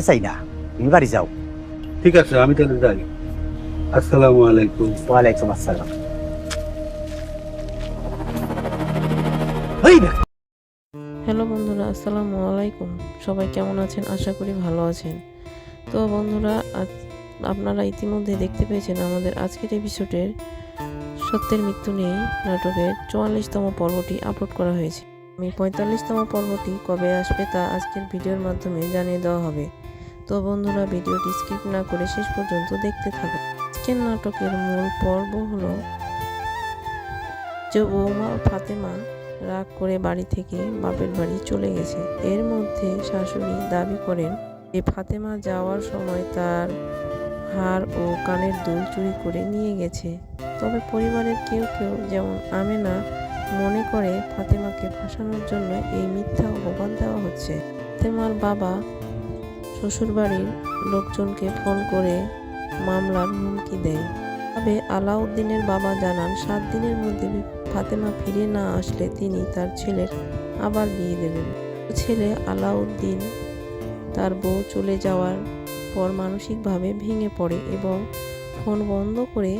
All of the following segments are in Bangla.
চাই না, তুমি বাড়ি যাও। ঠিক আছে, আমি তাহলে যাই। আসসালামু আলাইকুম। ওয়ালাইকুম আসসালাম। এই দেখ, হ্যালো বন্ধুরা, আসসালামু আলাইকুম। সবাই কেমন আছেন? আশা করি ভালো আছেন। তো বন্ধুরা, আপনারা ইতিমধ্যে দেখতে পেয়েছেন আমাদের আজকের এপিসোডের সত্যের মৃত্যু নেই নাটকের 44তম পর্বটি আপলোড করা হয়েছে। 45তম পর্বটি কবে আসবে তা আজকের ভিডিওর মাধ্যমে জানিয়ে দেওয়া হবে। তো বন্ধুরা, ভিডিওটি স্কিপ না করে শেষ পর্যন্ত দেখতে থাকুন। আজকের নাটকের মূল পর্ব হলো যে বৌমা ফাতেমা রাগ করে বাড়ি থেকে বাপের বাড়ি চলে গেছে। এর মধ্যে শাশুড়ি দাবি করেন যে ফাতেমা যাওয়ার সময় তার হার ও কানের দুল চুরি করে নিয়ে গেছে। তবে পরিবারের কেউ কেউ, যেমন আমেনা, মনে করে ফাতেমাকে ফাঁসানোর জন্য এই মিথ্যা অপবাদ দেওয়া হচ্ছে। ফাতেমার বাবা শ্বশুরবাড়ির লোকজনকে ফোন করে মামলার হুমকি দেয়। তবে আলাউদ্দিনের বাবা জানান 7 দিনের মধ্যে ফাতেমা ফিরে না আসলে তিনি তার ছেলের আবার বিয়ে দেবেন। ছেলে আলাউদ্দিন তার বউ চলে যাওয়ার পর মানসিকভাবে ভেঙে পড়ে এবং ফোন বন্ধ করে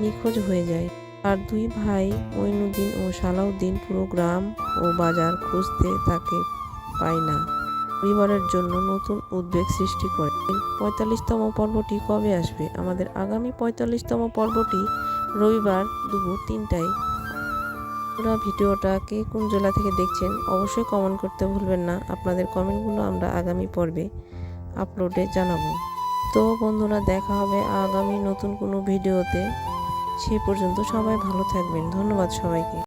নিখোঁজ হয়ে যায়। আর 2 ভাই মঈনুদ্দিন ও সালাউদ্দিন পুরো গ্রাম ও বাজার খুঁজতে তাকে পায় না। পরিবারের জন্য নতুন উদ্বেগ সৃষ্টি করে। 45তম পর্বটি কবে আসবে? আমাদের আগামী 45তম পর্বটি রবিবার দুপুর 3টায়। পুরো ভিডিওটা কে কোন জেলা থেকে দেখছেন অবশ্যই কমেন্ট করতে ভুলবেন না। আপনাদের কমেন্টগুলো আমরা আগামী পর্বে আপলোডে জানাবো। তো বন্ধুরা, দেখা হবে আগামী নতুন কোনো ভিডিওতে। সে পর্যন্ত সবাই ভালো থাকবেন। ধন্যবাদ সবাইকে।